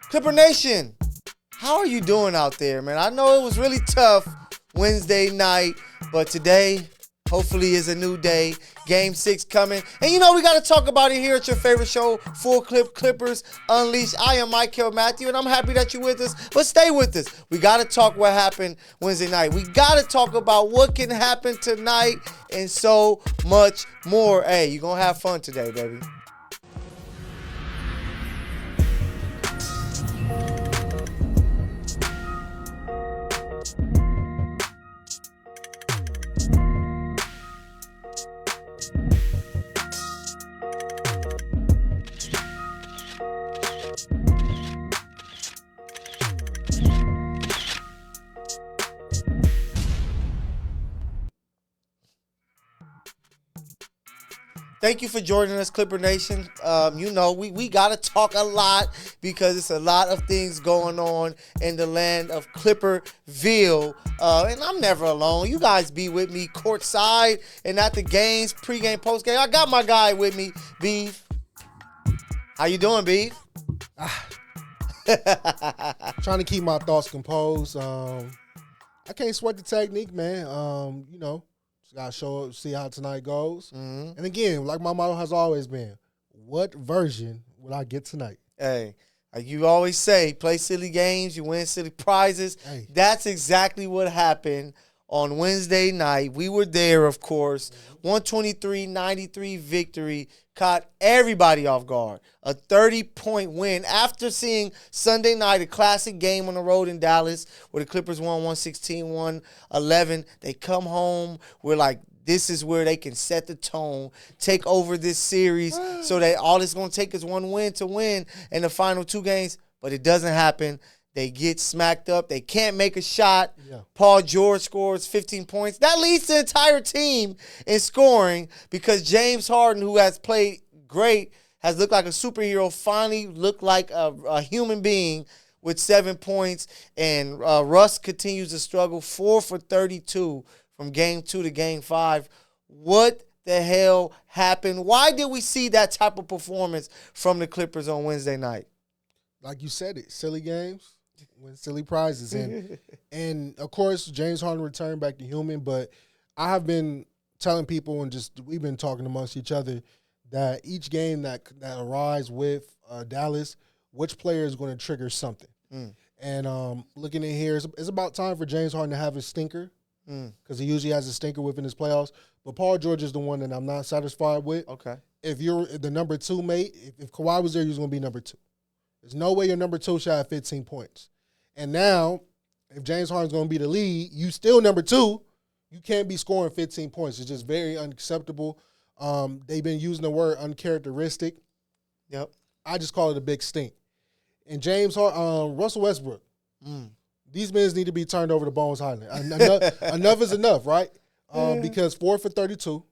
Clipper Nation, how are you doing out there, man? I know it was really tough Wednesday night, but today, hopefully, is a new day. Game 6 coming. And you know, we got to talk about it here at your favorite show, Full Clip Clippers Unleashed. I am Michael Matthew, and I'm happy that you're with us. But stay with us. We got to talk what happened Wednesday night. We got to talk about what can happen tonight and so much more. Hey, you're going to have fun today, baby. Thank you for joining us, Clipper Nation. You know, we got to talk a lot because it's a lot of things going on in the land of Clipperville. And I'm never alone. You guys be with me courtside and at the games, pregame, postgame. I got my guy with me, Beef. How you doing, Beef? Trying to keep my thoughts composed. I can't sweat the technique, man. You know. Got to show up, see how tonight goes. Mm-hmm. And again, like my motto has always been, what version will I get tonight? Hey, like you always say, play silly games, you win silly prizes. Hey. That's exactly what happened on Wednesday night. We were there, of course. 123-93 victory caught everybody off guard. A 30-point win after seeing Sunday night, a classic game on the road in Dallas where the Clippers won 116-111. They come home. We're like, this is where they can set the tone, take over this series so that all it's going to take is one win to win in the final two games. But it doesn't happen. They get smacked up. They can't make a shot. Yeah. Paul George scores 15 points. That leads the entire team in scoring because James Harden, who has played great, has looked like a superhero, finally looked like a human being with 7 points. And Russ continues to struggle, 4 for 32 from Game 2 to Game 5. What the hell happened? Why did we see that type of performance from the Clippers on Wednesday night? Like you said it, silly games. Win silly prizes. And of course, James Harden returned back to human, but I have been telling people and we've been talking amongst each other that each game that arrives with Dallas, which player is going to trigger something. And looking in here, it's about time for James Harden to have his stinker because he usually has a stinker within his playoffs. But Paul George is the one that I'm not satisfied with. Okay. If you're the number 2 mate, if Kawhi was there, he was going to be number 2. There's no way your number 2 should have 15 points. And now, if James Harden's going to be the lead, you still number 2. You can't be scoring 15 points. It's just very unacceptable. They've been using the word uncharacteristic. Yep. I just call it a big stink. And Russell Westbrook, these men need to be turned over to Bones Highland. Enough is enough, right? Because 4 for 32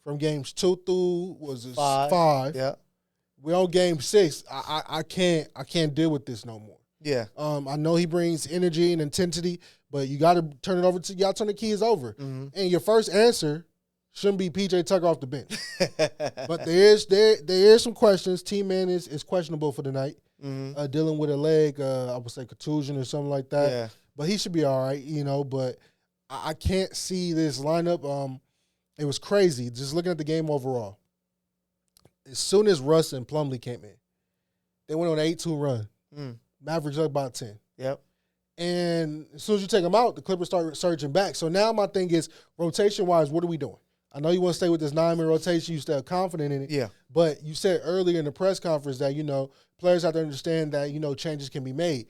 from games 2 through 5. Yeah. We're on game 6. I can't deal with this no more. Yeah. I know he brings energy and intensity, but you got to turn it over to – you got to turn the keys over. Mm-hmm. And your first answer shouldn't be P.J. Tucker off the bench. But there is some questions. T-Man is questionable for the night, dealing with a leg, I would say contusion or something like that. Yeah. But he should be all right, you know. But I can't see this lineup. It was crazy just looking at the game overall. As soon as Russ and Plumlee came in, they went on an 8-2 run. Mavericks up by 10. Yep. And as soon as you take them out, the Clippers start surging back. So now my thing is, rotation-wise, what are we doing? I know you want to stay with this 9-man rotation. You still confident in it. Yeah. But you said earlier in the press conference that, you know, players have to understand that, you know, changes can be made.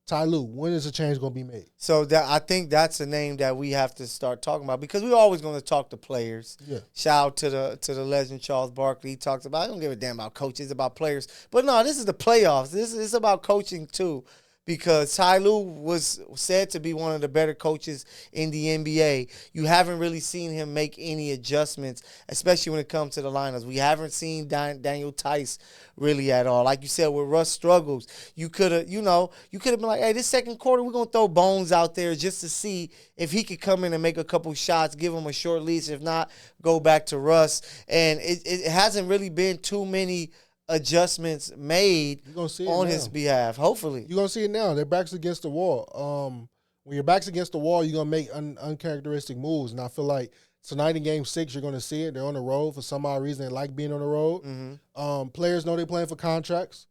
Ty Lue, when is a change going to be made? So I think that's a name that we have to start talking about because we're always going to talk to players. Yeah. Shout out to the legend Charles Barkley. He talks about, I don't give a damn about coaches, it's about players. But no, this is the playoffs. This is about coaching too. Because Ty Lue was said to be one of the better coaches in the NBA. You haven't really seen him make any adjustments, especially when it comes to the lineups. We haven't seen Daniel Tice really at all. Like you said, with Russ struggles, you could have been like, hey, this second quarter, we're going to throw Bones out there just to see if he could come in and make a couple shots, give him a short leash. If not, go back to Russ. And it hasn't really been too many adjustments made on his behalf. Hopefully. You're going to see it now. Their back's against the wall. When your back's against the wall, you're going to make uncharacteristic moves. And I feel like tonight in Game 6, you're going to see it. They're on the road. For some odd reason, they like being on the road. Mm-hmm. Players know they're playing for contracts.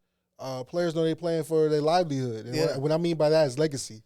Players know they're playing for their livelihood. And what I mean by that is legacy.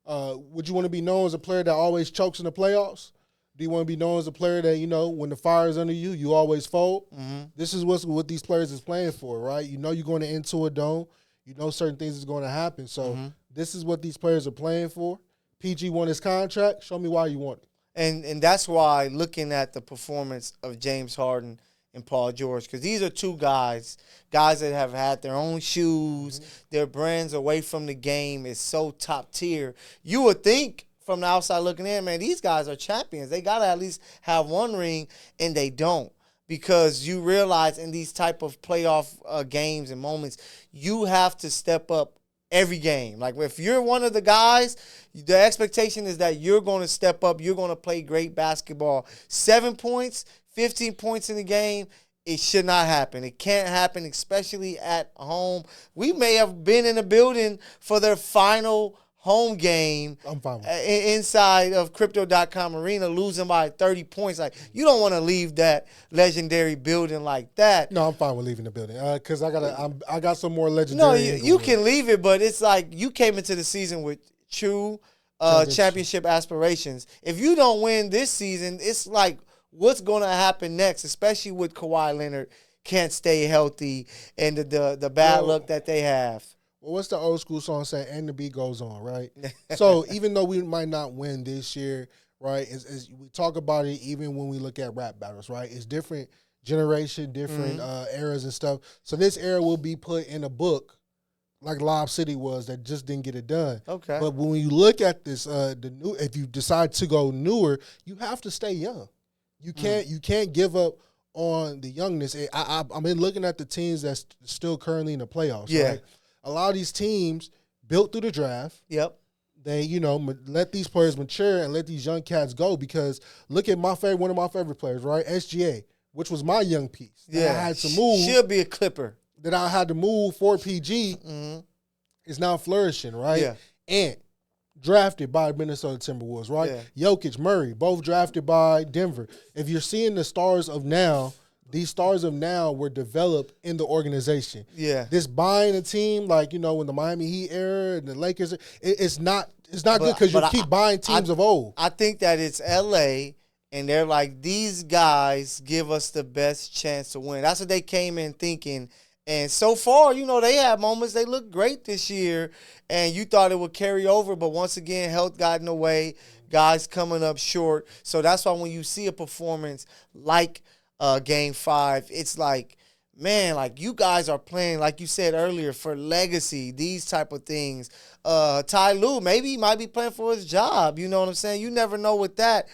Would you want to be known as a player that always chokes in the playoffs? Do you want to be known as a player that, when the fire is under you, you always fold? Mm-hmm. This is what these players is playing for, right? You know you're going to enter a dome. You know certain things is going to happen. So this is what these players are playing for. PG won his contract. Show me why you want it. And that's why looking at the performance of James Harden and Paul George, because these are two guys that have had their own shoes, their brands away from the game is so top tier. You would think from the outside looking in, man, these guys are champions. They got to at least have one ring, and they don't. Because you realize in these type of playoff games and moments, you have to step up every game. Like if you're one of the guys, the expectation is that you're going to step up. You're going to play great basketball. 7 points, 15 points in the game, it should not happen. It can't happen, especially at home. We may have been in the building for their final home game. I'm fine with inside of Crypto.com Arena, losing by 30 points. Like, you don't want to leave that legendary building like that. No, I'm fine with leaving the building because I got some more legendary. No, you can leave it, but it's like you came into the season with true championship aspirations. If you don't win this season, it's like what's going to happen next, especially with Kawhi Leonard can't stay healthy and the bad luck that they have. Well, what's the old school song saying? And the beat goes on, right? So even though we might not win this year, right, as we talk about it even when we look at rap battles, right? It's different generation, different eras and stuff. So this era will be put in a book like Lob City was that just didn't get it done. Okay. But when you look at this, if you decide to go newer, you have to stay young. You can't give up on the youngness. I've been looking at the teams that's still currently in the playoffs, right? A lot of these teams built through the draft. Yep. They, let these players mature and let these young cats go because look at one of my favorite players, right? SGA, which was my young piece. That I had to move. Should be a Clipper. That I had to move for PG is now flourishing, right? Yeah. And drafted by Minnesota Timberwolves, right? Yeah. Jokic, Murray, both drafted by Denver. If you're seeing the stars of now, these stars of now were developed in the organization. Yeah. This buying a team, like, when the Miami Heat era and the Lakers, it's not good because you keep buying teams of old. I think that it's L.A., and they're like, these guys give us the best chance to win. That's what they came in thinking. And so far, they had moments. They looked great this year, and you thought it would carry over. But once again, health got in the way. Guys coming up short. So that's why when you see a performance like Game 5, it's like, man, like you guys are playing, like you said earlier, for legacy, these type of things. Ty Lue, maybe he might be playing for his job. You know what I'm saying? You never know with that.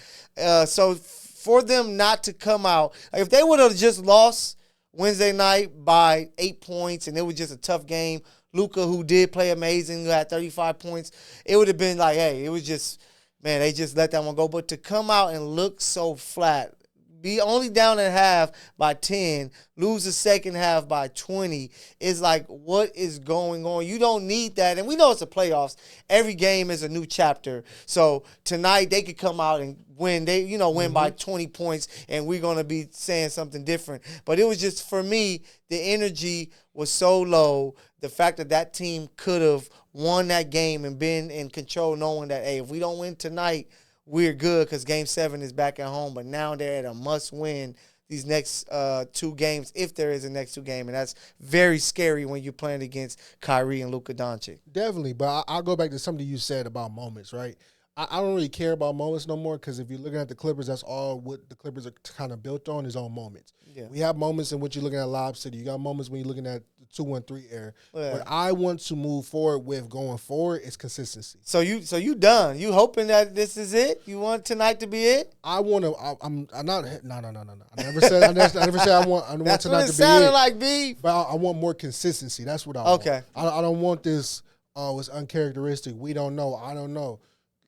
So for them not to come out, like if they would have just lost Wednesday night by 8 points and it was just a tough game, Luka, who did play amazing, who had 35 points, it would have been like, hey, it was just, man, they just let that one go. But to come out and look so flat, be only down at half by 10, lose the second half by 20, is like, what is going on? You don't need that. And we know it's the playoffs. Every game is a new chapter. So tonight they could come out and win. They, win by 20 points, and we're going to be saying something different. But it was just, for me, the energy was so low. The fact that team could have won that game and been in control, knowing that, hey, if we don't win tonight, we're good because Game 7 is back at home. But now they're at a must-win these next 2 games, if there is a next 2 game. And that's very scary when you're playing against Kyrie and Luka Doncic. Definitely. But I'll go back to something you said about moments, right? I don't really care about moments no more because if you're looking at the Clippers, that's all what the Clippers are kind of built on is on moments. Yeah. We have moments in which you're looking at Lob City. You got moments when you're looking at the 2-1-3 era. Yeah. What I want to move forward with going forward is consistency. So you done? You hoping that this is it? You want tonight to be it? I want to. I'm not. No. I never said. I never said I want. I want that's tonight what it to sounded be it. like, B. But I want more consistency. That's what I want. Okay. I don't want this. It's uncharacteristic. We don't know. I don't know.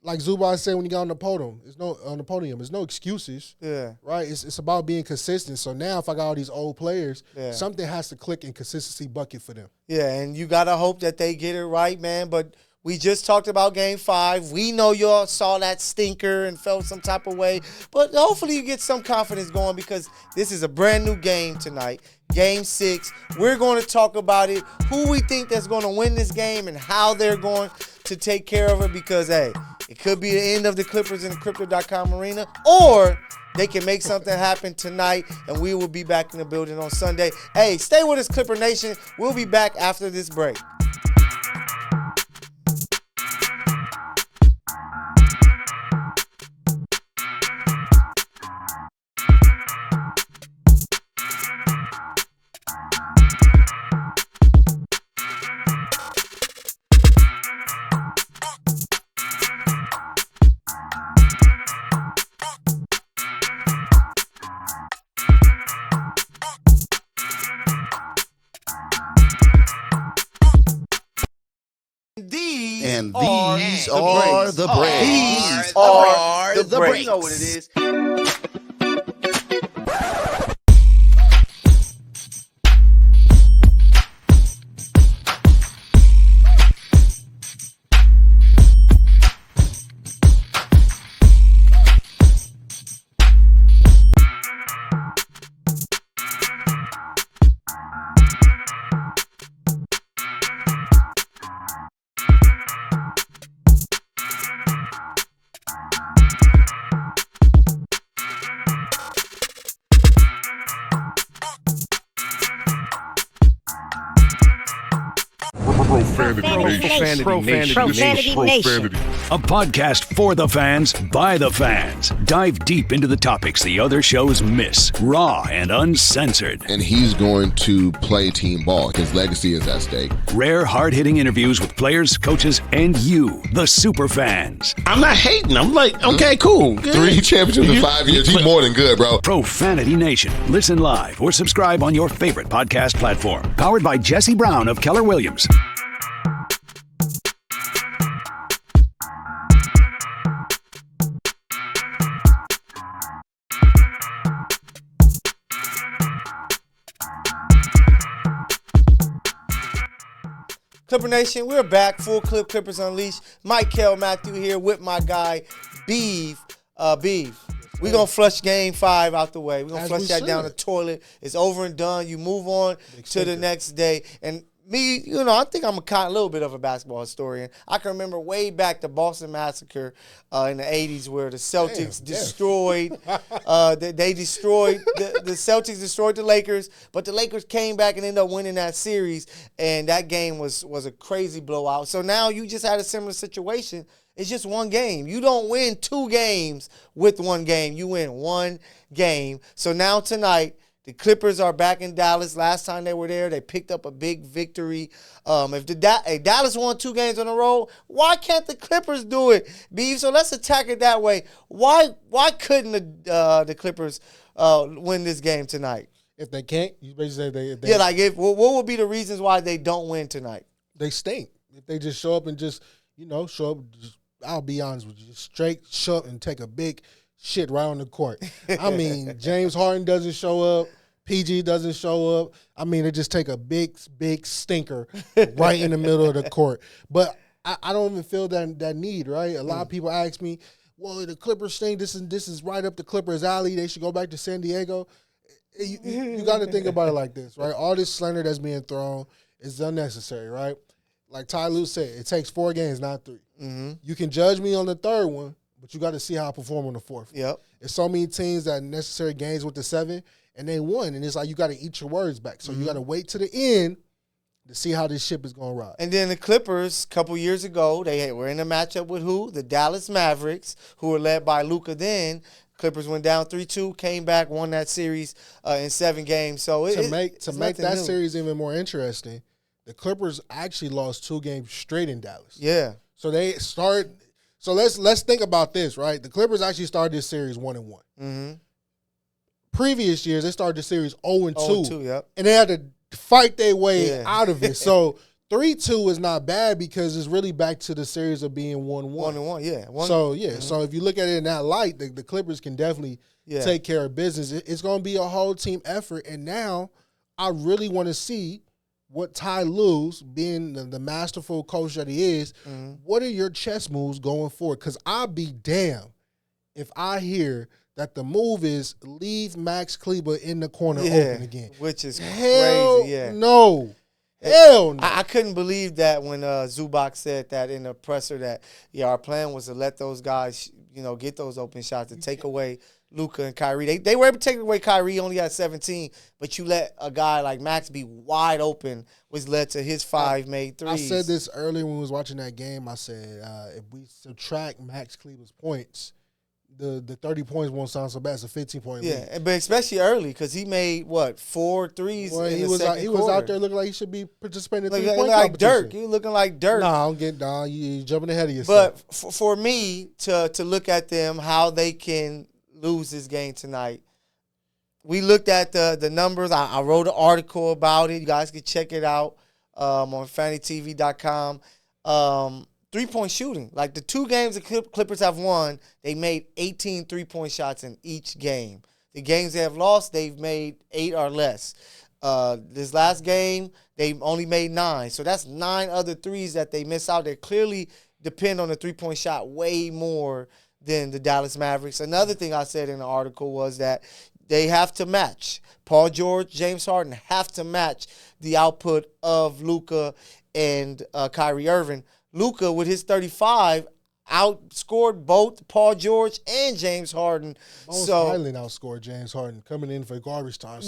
like Zubac said when he got on the podium, there's no excuses. Yeah. Right? It's about being consistent. So now if I got all these old players, something has to click in consistency bucket for them. Yeah, and you got to hope that they get it right, man. But we just talked about Game 5. We know y'all saw that stinker and felt some type of way. But hopefully you get some confidence going because this is a brand new game tonight. Game 6. We're going to talk about it, who we think that's going to win this game and how they're going to take care of it because, hey, it could be the end of the Clippers in the Crypto.com arena, or they can make something happen tonight, and we will be back in the building on Sunday. Hey, stay with us, Clipper Nation. We'll be back after this break. And these are the breaks. These are the breaks. You know what it is. Profanity Nation. A podcast for the fans, by the fans. Dive deep into the topics the other shows miss. Raw and uncensored. And he's going to play team ball. His legacy is at stake. Rare, hard-hitting interviews with players, coaches, and you, the super fans. I'm not hating. I'm like, okay, cool. Good. 3 championships in 5 years. He's more than good, bro. Profanity Nation. Listen live or subscribe on your favorite podcast platform. Powered by Jesse Brown of Keller Williams. Clipper Nation, we're back. Full Clip Clippers Unleashed. Mike Kell Matthew here with my guy, Beef. We're going to flush Game 5 out the way. We're going to flush that down the toilet. It's over and done. You move on to the next day. And me, I think I'm a little bit of a basketball historian. I can remember way back the Boston Massacre in the 80s where the Celtics destroyed, the Celtics destroyed the Lakers, but the Lakers came back and ended up winning that series, and that game was a crazy blowout. So now you just had a similar situation. It's just one game. You don't win 2 games with one game. You win 1 game. So now tonight, the Clippers are back in Dallas. Last time they were there, they picked up a big victory. If Dallas won 2 games in a row, why can't the Clippers do it, Beef? So let's attack it that way. Why couldn't the Clippers win this game tonight? If they can't, you basically say what would be the reasons why they don't win tonight? They stink. If they just show up and show up. I'll be honest with you, just straight show up and take a big shit right on the court. I mean, James Harden doesn't show up. PG doesn't show up. I mean, they just take a big stinker right in the middle of the court. But I don't even feel that need, right? A lot of people ask me, well, the Clippers stink. This is right up the Clippers' alley. They should go back to San Diego. You got to think about it like this, right? All this slander that's being thrown is unnecessary, right? Like Ty Lue said, it takes 4 games, not 3. Mm-hmm. You can judge me on the 3rd one, but you got to see how I perform on the 4th. Yep. There's so many teams that necessary games with the 7, and they won. And it's like you got to eat your words back. So you got to wait to the end to see how this ship is going to ride. And then the Clippers, a couple years ago, they were in a matchup with who? The Dallas Mavericks, who were led by Luka then. Clippers went down 3-2, came back, won that series in 7 games. So to make that series even more interesting, the Clippers actually lost 2 games straight in Dallas. Yeah. So let's think about this, right? The Clippers actually started this series 1-1. Mm-hmm. Previous years, they started the series 0-2. 0-2, yep. And they had to fight their way out of it. So 3-2 is not bad because it's really back to the series of being 1-1. 1-1, yeah. So if you look at it in that light, the Clippers can definitely take care of business. It's going to be a whole team effort. And now I really want to see what Ty Lue's, being the masterful coach that he is, what are your chess moves going forward? Because I'll be damned if I hear that the move is leave Max Kleber in the corner open again. Which is Hell crazy, yeah. no. Hell no. I couldn't believe that when Zubac said that in the presser that, our plan was to let those guys, get those open shots, to take away Luka and Kyrie. They were able to take away Kyrie, only got 17, but you let a guy like Max be wide open, which led to his 5 made threes. I said this earlier when we was watching that game. I said, if we subtract Max Kleber's points, the 30 points won't sound so bad. It's a 15-point lead. Yeah, but especially early because he made, 4 threes in the second quarter. He was out there looking like he should be participating in the three-point like competition. Dirk. He was looking like Dirk. Nah, I'm getting down. You're jumping ahead of yourself. But for me to look at them, how they can lose this game tonight, we looked at the numbers. I wrote an article about it. You guys can check it out on InfinityTV.com. 3-point shooting. Like the 2 games the Clippers have won, they made 18 3-point shots in each game. The games they have lost, they've made 8 or less. This last game, they only made 9. So that's 9 other threes that they miss out. They clearly depend on the 3-point shot way more than the Dallas Mavericks. Another thing I said in the article was that they have to match. Paul George, James Harden have to match the output of Luka and Kyrie Irving. Luka, with his 35, outscored both Paul George and James Harden. Most highly outscored James Harden coming in for garbage time.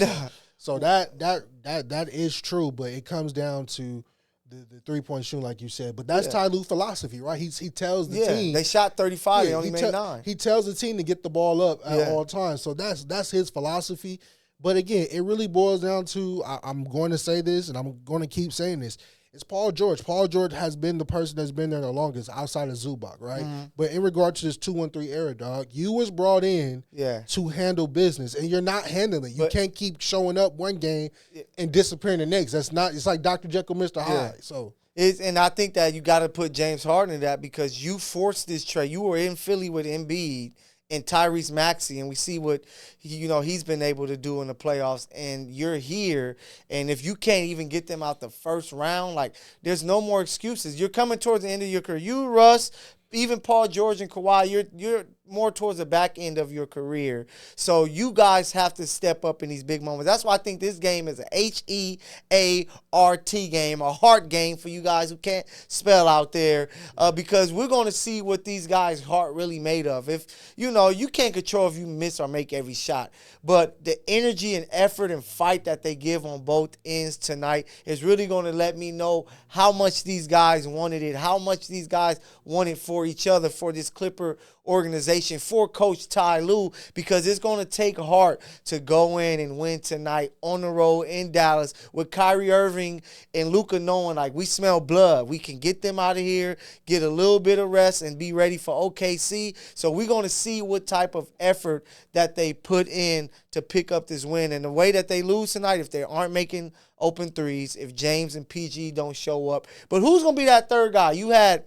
So that is true, but it comes down to the 3-point shooting, like you said. But that's Ty Lue philosophy, right? He tells the team. They shot 35. They only made 9. He tells the team to get the ball up at all times. So that's his philosophy. But again, it really boils down to, I'm going to say this, and I'm going to keep saying this. It's Paul George. Paul George has been the person that's been there the longest outside of Zubac, right? But in regard to this 2-1-3 era, dog, you was brought in to handle business, and you're not handling it. You can't keep showing up one game and disappearing the next. That's not. It's like Dr. Jekyll, Mr. Hyde. So. And I think that you got to put James Harden in that because you forced this trade. You were in Philly with Embiid and Tyrese Maxey, and we see what he's been able to do in the playoffs, and you're here, and if you can't even get them out the first round, like, there's no more excuses. You're coming towards the end of your career. You, Russ, even Paul George and Kawhi, you're more towards the back end of your career. So you guys have to step up in these big moments. That's why I think this game is a HEART game, a heart game for you guys who can't spell out there, because we're going to see what these guys' heart really made of. If, you can't control if you miss or make every shot, but the energy and effort and fight that they give on both ends tonight is really going to let me know how much these guys wanted it, how much these guys wanted for each other, for this Clipper organization, for Coach Ty Lue, because it's going to take heart to go in and win tonight on the road in Dallas with Kyrie Irving and Luka knowing, like, we smell blood. We can get them out of here, get a little bit of rest, and be ready for OKC. So we're going to see what type of effort that they put in to pick up this win. And the way that they lose tonight, if they aren't making open threes, if James and PG don't show up. But who's going to be that third guy? You had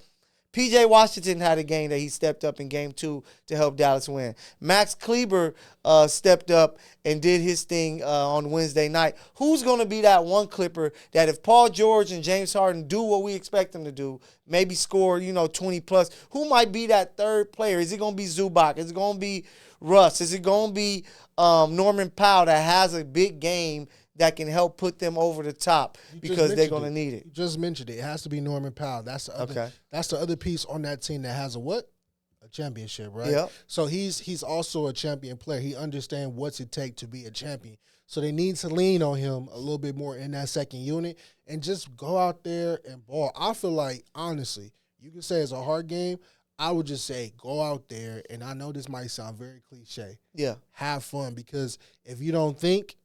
P.J. Washington had a game that he stepped up in game 2 to help Dallas win. Max Kleber stepped up and did his thing on Wednesday night. Who's going to be that one Clipper that if Paul George and James Harden do what we expect them to do, maybe score, 20-plus, who might be that third player? Is it going to be Zubac? Is it going to be Russ? Is it going to be Norman Powell that has a big game that can help put them over the top because they're going to need it? You just mentioned it. It has to be Norman Powell. That's the other piece on that team that has a what? A championship, right? Yep. So he's also a champion player. He understands what's it take to be a champion. So they need to lean on him a little bit more in that second unit and just go out there and ball. I feel like, honestly, you can say it's a hard game. I would just say go out there, and I know this might sound very cliche. Yeah. Have fun, because if you don't think,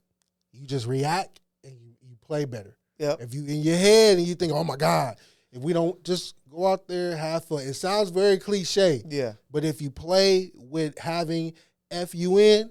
you just react and you play better. Yeah. If you in your head and you think, oh my God, if we don't just go out there, have fun. It sounds very cliche. Yeah. But if you play with having FUN,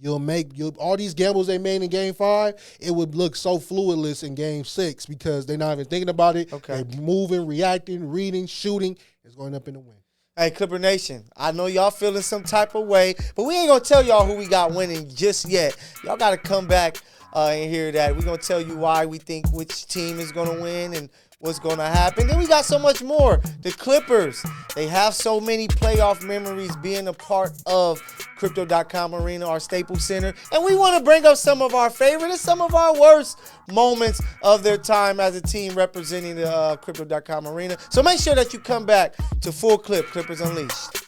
all these gambles they made in Game 5, it would look so fluidless in Game 6 because they're not even thinking about it. Okay. They're moving, reacting, reading, shooting. It's going up in the win. Hey, Clipper Nation, I know y'all feeling some type of way, but we ain't going to tell y'all who we got winning just yet. Y'all got to come back and hear that. We're going to tell you why we think which team is going to win and what's going to happen. Then we got so much more. The Clippers, they have so many playoff memories being a part of Crypto.com Arena, our Staples Center. And we want to bring up some of our favorite and some of our worst moments of their time as a team representing the Crypto.com Arena. So make sure that you come back to Full Clip, Clippers Unleashed.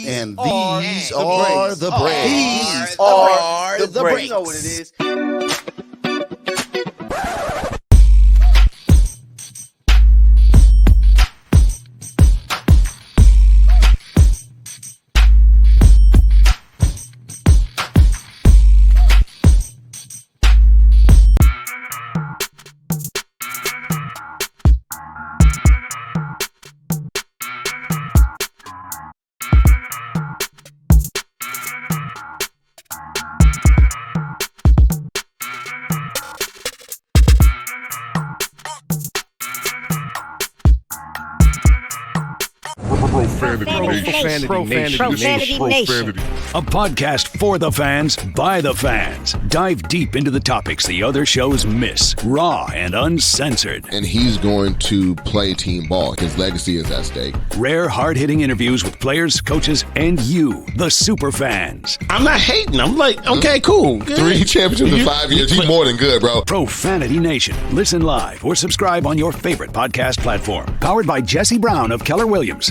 And these are the breaks. These are the breaks. You know what it is. Profanity Nation. A podcast for the fans, by the fans. Dive deep into the topics the other shows miss. Raw and uncensored. And he's going to play team ball. His legacy is at stake. Rare, hard-hitting interviews with players, coaches, and you, the super fans. I'm not hating. I'm like, okay, cool. Good. 3 championships in 5 years. He's more than good, bro. Profanity Nation. Listen live or subscribe on your favorite podcast platform. Powered by Jesse Brown of Keller Williams.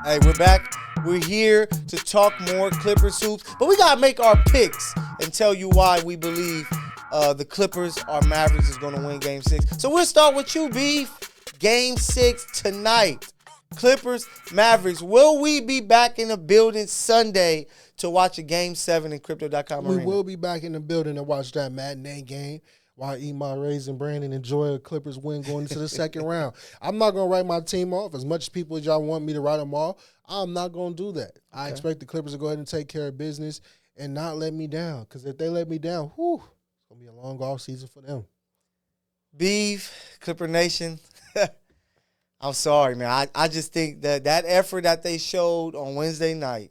Hey, we're back. We're here to talk more Clippers hoops, but we got to make our picks and tell you why we believe the Clippers or Mavericks is going to win Game 6. So we'll start with you, Beef. Game 6 tonight. Clippers, Mavericks. Will we be back in the building Sunday to watch a Game 7 in Crypto.com Arena? We will be back in the building to watch that matinee game while I eat my raisin bran and enjoy a Clippers win going into the second round. I'm not going to write my team off. As much as people as y'all want me to write them off, I'm not going to do that. Okay. I expect the Clippers to go ahead and take care of business and not let me down. Because if they let me down, it's going to be a long off season for them. Beef, Clipper Nation. I'm sorry, man. I just think that effort that they showed on Wednesday night,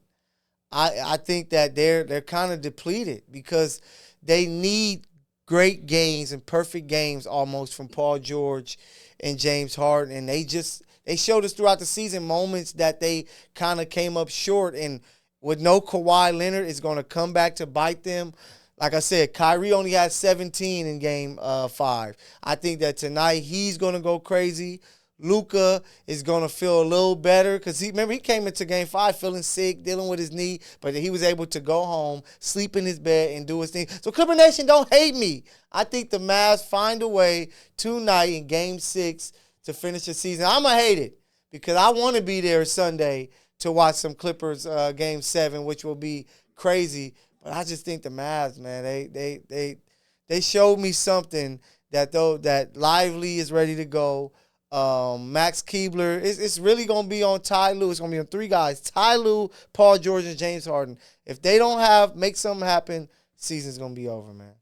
I think that they're kind of depleted because they need great games and perfect games almost from Paul George and James Harden. And they showed us throughout the season moments that they kind of came up short. And with no Kawhi Leonard, it's going to come back to bite them. Like I said, Kyrie only had 17 in Game 5. I think that tonight he's going to go crazy. Luka is going to feel a little better because he came into Game 5 feeling sick, dealing with his knee, but he was able to go home, sleep in his bed, and do his thing. So Clipper Nation, don't hate me. I think the Mavs find a way tonight in Game 6 to finish the season. I'm going to hate it because I want to be there Sunday to watch some Clippers Game 7, which will be crazy. But I just think the Mavs, man, they showed me something that Lively is ready to go. Max Keebler, it's really going to be on Ty Lue. It's going to be on 3 guys, Ty Lue, Paul George, and James Harden. If they don't make something happen, season's going to be over, man.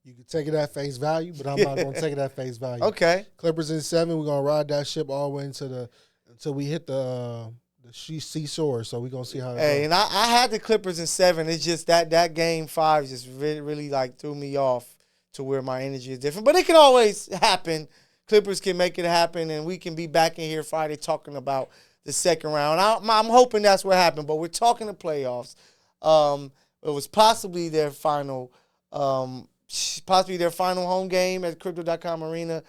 You can take it at face value, but I'm not going to take it at face value. Okay. Clippers in 7, we're going to ride that ship all the way until we hit the seashore, so we're going to see how it goes. And I had the Clippers in 7. It's just that Game 5 just really like threw me off to where my energy is different. But it can always happen. Clippers can make it happen, and we can be back in here Friday talking about the second round. I'm hoping that's what happened, but we're talking the playoffs. It was possibly their final home game at Crypto.com Arena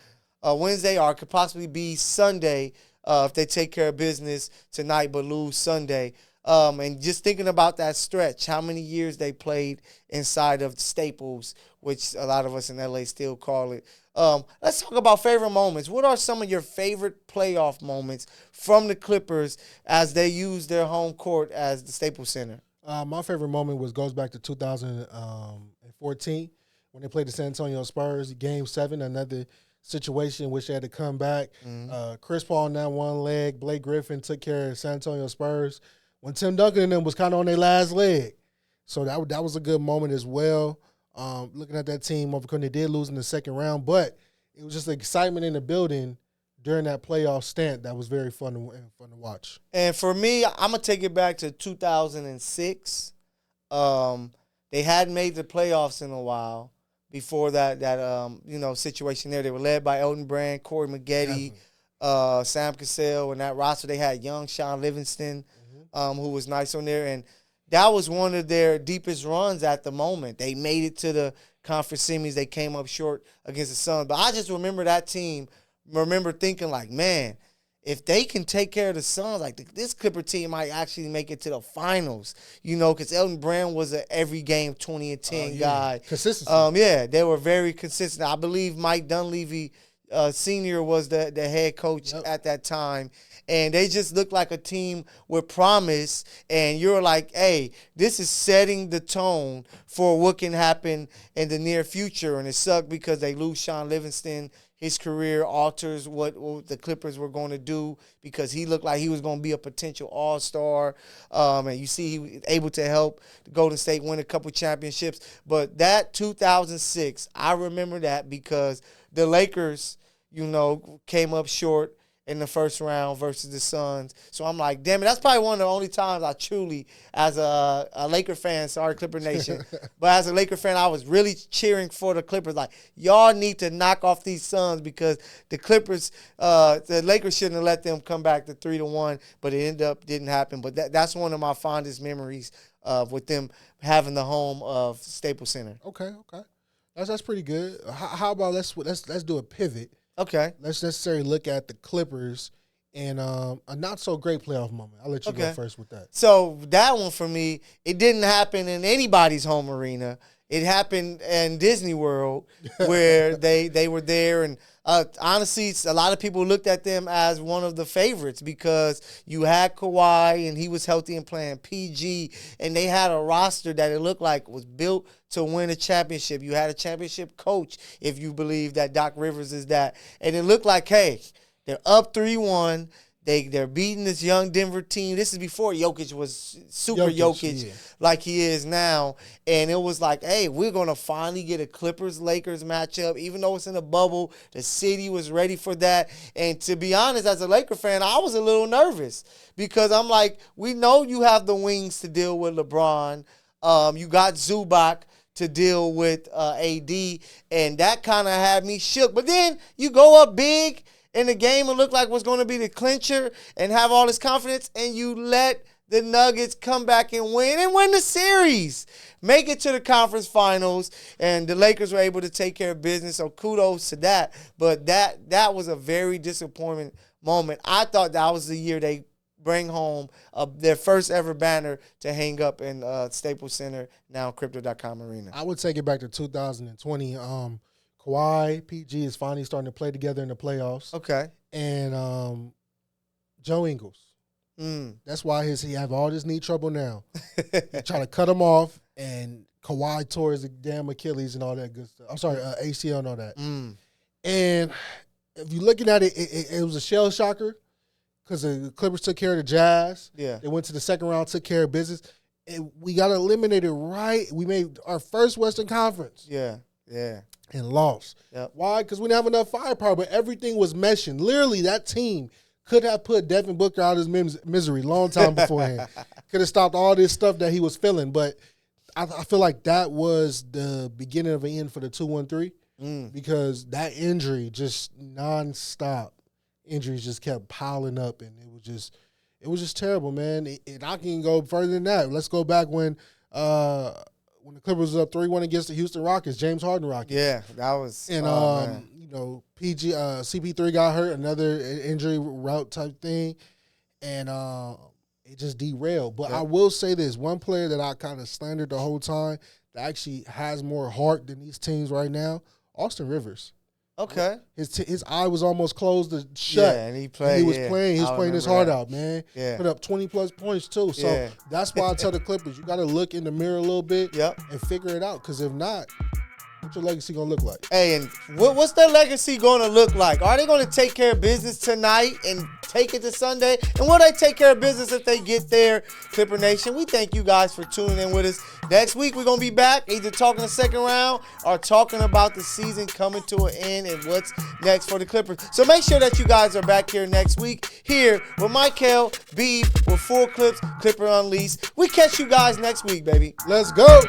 Wednesday, or it could possibly be Sunday if they take care of business tonight but lose Sunday. And just thinking about that stretch, how many years they played inside of Staples, which a lot of us in LA still call it. Let's talk about favorite moments. What are some of your favorite playoff moments from the Clippers as they use their home court as the Staples Center? My favorite moment goes back to 2014 when they played the San Antonio Spurs, Game 7, another situation in which they had to come back. Chris Paul on that one leg. Blake Griffin took care of San Antonio Spurs when Tim Duncan and them was kind of on their last leg. So that was a good moment as well. Looking at that team, overcoming, they did lose in the second round, but it was just the excitement in the building during that playoff stint that was very fun to watch. And for me, I'm going to take it back to 2006. They hadn't made the playoffs in a while before that situation there. They were led by Elton Brand, Corey Maggette, Sam Cassell, and that roster. They had young Sean Livingston, who was nice on there. And that was one of their deepest runs at the moment. They made it to the conference semis. They came up short against the Suns. But I just remember that team, thinking like, man, if they can take care of the Suns, like this Clipper team might actually make it to the finals, because Elton Brand was an every game 20 and 10 guy. Consistency. They were very consistent. I believe Mike Dunleavy Sr. was the head coach at that time. And they just looked like a team with promise. And you're like, hey, this is setting the tone for what can happen in the near future. And it sucked because they lose Sean Livingston. His career alters what the Clippers were going to do because he looked like he was going to be a potential all-star. And you see he was able to help the Golden State win a couple championships. But that 2006, I remember that because the Lakers, came up short in the first round versus the Suns. So I'm like, damn it, that's probably one of the only times I truly, as a Laker fan, sorry, Clipper Nation, but as a Laker fan, I was really cheering for the Clippers. Like, y'all need to knock off these Suns because the Clippers, the Lakers shouldn't have let them come back to 3-1, but it didn't happen. But that's one of my fondest memories with them having the home of Staples Center. Okay. That's pretty good. How about let's do a pivot. Okay. Let's necessarily look at the Clippers and a not-so-great playoff moment. I'll let you go first with that. So that one for me, it didn't happen in anybody's home arena. It happened in Disney World where they were there. And honestly, a lot of people looked at them as one of the favorites because you had Kawhi and he was healthy and playing PG. And they had a roster that it looked like was built to win a championship. You had a championship coach, if you believe that Doc Rivers is that. And it looked like, hey, they're up 3-1. They're beating this young Denver team. This is before Jokic was super Jokic like he is now. And it was like, hey, we're going to finally get a Clippers-Lakers matchup. Even though it's in a bubble, the city was ready for that. And to be honest, as a Laker fan, I was a little nervous because I'm like, we know you have the wings to deal with LeBron. You got Zubac to deal with AD, and that kind of had me shook. But then you go up big in the game and look like what's going to be the clincher and have all this confidence, and you let the Nuggets come back and win the series. Make it to the conference finals, and the Lakers were able to take care of business, so kudos to that. But that was a very disappointing moment. I thought that was the year they bring home their first ever banner to hang up in Staples Center, now Crypto.com Arena. I would take it back to 2020. Kawhi, PG is finally starting to play together in the playoffs. Okay. And Joe Ingles. That's why he have all this knee trouble now. They try to cut him off, and Kawhi tore his damn Achilles and all that good stuff. I'm sorry, ACL and all that. And if you're looking at it, it was a shell shocker. Because the Clippers took care of the Jazz. Yeah. They went to the second round, took care of business. And we got eliminated right. We made our first Western Conference. Yeah. And lost. Yep. Why? Because we didn't have enough firepower, but everything was meshing. Literally, that team could have put Devin Booker out of his misery long time beforehand. Could have stopped all this stuff that he was feeling. But I feel like that was the beginning of an end for the 2-1-3 because that injury just nonstop. Injuries just kept piling up, and it was just terrible, man. And I can go further than that. Let's go back when the Clippers was up 3-1 against the Houston Rockets, James Harden Rockets. Yeah, that was. And CP3 got hurt, another injury route type thing, and it just derailed. But I will say this: one player that I kind of slandered the whole time that actually has more heart than these teams right now, Austin Rivers. Okay. His eye was almost closed shut. Yeah, and he played. He was playing his heart out, man. Yeah. Put up 20-plus points, too. So that's why I tell the Clippers, you got to look in the mirror a little bit and figure it out. Because if not, what's your legacy going to look like? Hey, and what's their legacy going to look like? Are they going to take care of business tonight and take it to Sunday? And will they take care of business if they get there, Clipper Nation? We thank you guys for tuning in with us. Next week, we're going to be back either talking the second round or talking about the season coming to an end and what's next for the Clippers. So make sure that you guys are back here next week here with Michael B with Full Clips, Clipper Unleashed. We catch you guys next week, baby. Let's go.